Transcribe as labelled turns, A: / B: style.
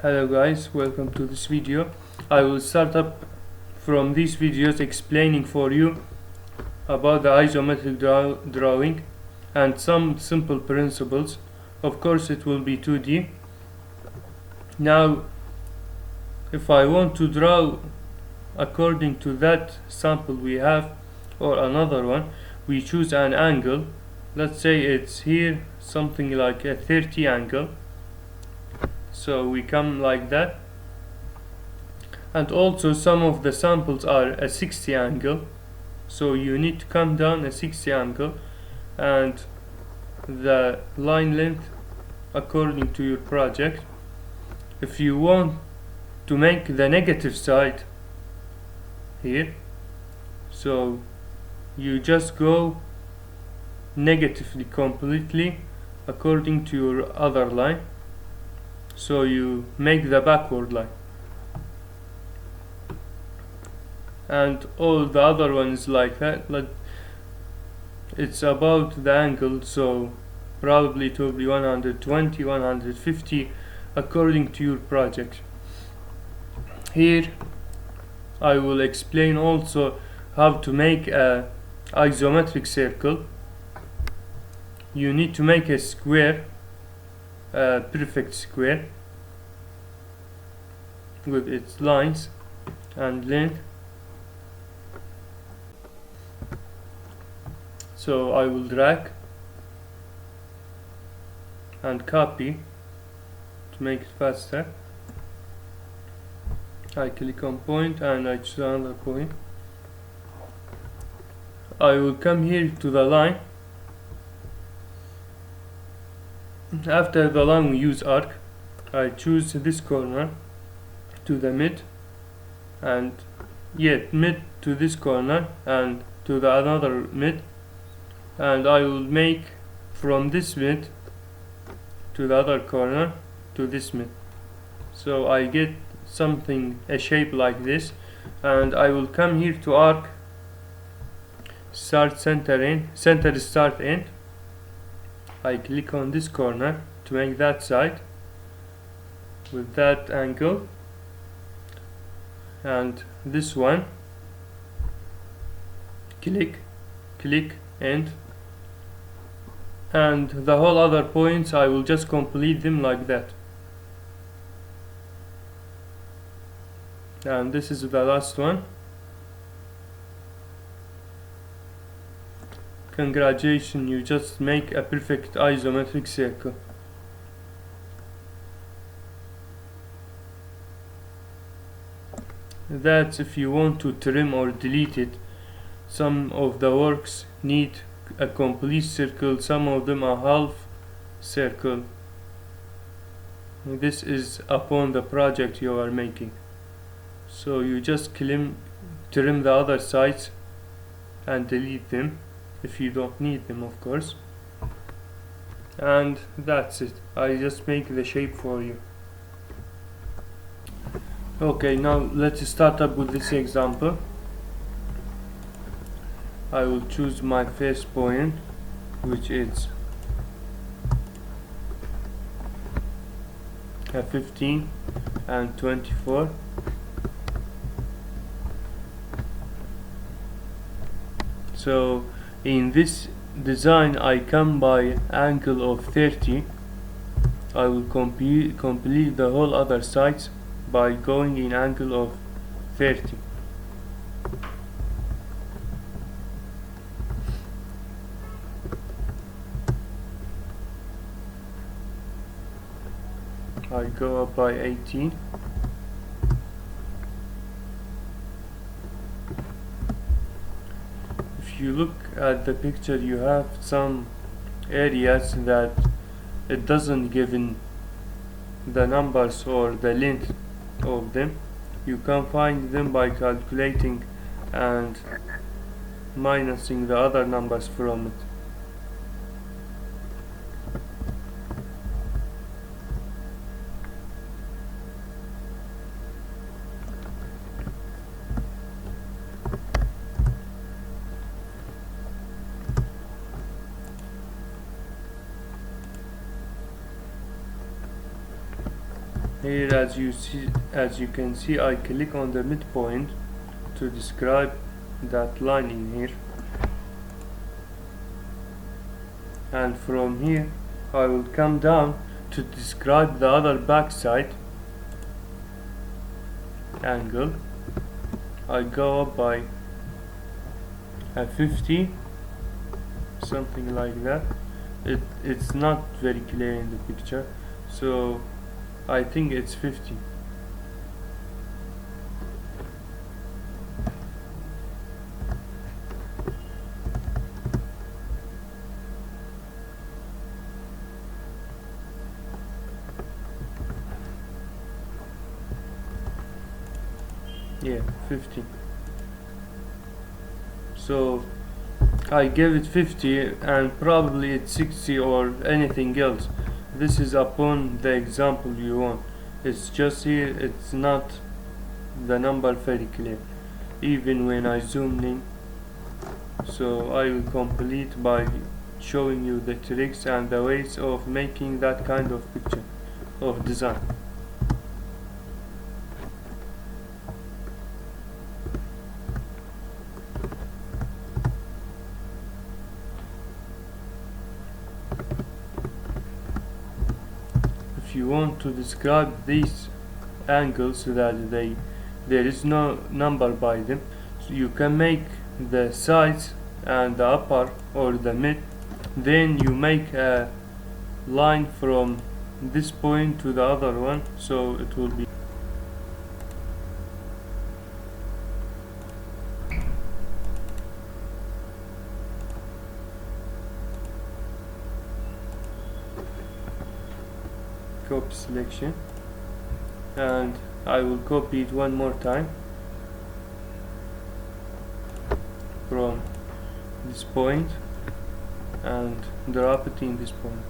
A: Hello guys, welcome to this video. I will start up from these videos explaining for you about the isometric drawing and some simple principles. Of course it will be 2D. Now if I want to draw according to that sample we have or another one, we choose an angle. Let's say it's here something like a 30 angle. So we come like that, and also some of the samples are a 60 angle, so you need to come down a 60 angle and the line length according to your project. If you want to make the negative side here, so you just go negatively completely according to your other line, so you make the backward line, and all the other ones like that. It's about the angle, so probably it will be 120, 150 according to your project. Here I will explain also how to make a isometric circle. You need to make a square, a perfect square with its lines and length. So I will drag and copy to make it faster. I click on point and I choose another point. I will come here to the line. After the line we use arc. I choose this corner to the mid, and yet mid to this corner and to the another mid, and I will make from this mid to the other corner to this mid, so I get something, a shape like this. And I will come here to arc, start center end, center start end. I click on this corner to make that side with that angle, and this one, click, end, and the whole other points I will just complete them like that. And this is the last one. Congratulations, you just make a perfect isometric circle. That's if you want to trim or delete it. Some of the works need a complete circle, some of them a half circle. This is upon the project you are making. So you just trim the other sides and delete them if you don't need them, of course. And that's it. I just make the shape for you. Okay, now let's start up with this example. I will choose my first point, which is a 15 and 24. So in this design I come by angle of 30. I will complete the whole other sides by going in angle of 30. I go up by 18. If you look at the picture, you have some areas that it doesn't give in the numbers or the length of them. You can find them by calculating and minusing the other numbers from it. Here, as you can see, I click on the midpoint to describe that line in here, and from here I will come down to describe the other backside angle. I go up by a 50, something like that. It's not very clear in the picture, so I think it's 50. Yeah, 50. So I gave it 50, and probably it's 60 or anything else. This is upon the example you want. It's just here, it's not the number very clear, even when I zoom in. So I will complete by showing you the tricks and the ways of making that kind of picture of design. If you want to describe these angles so that there is no number by them, so you can make the sides and the upper or the mid, then you make a line from this point to the other one, so it will be copy selection, and I will copy it one more time from this point and drop it in this point.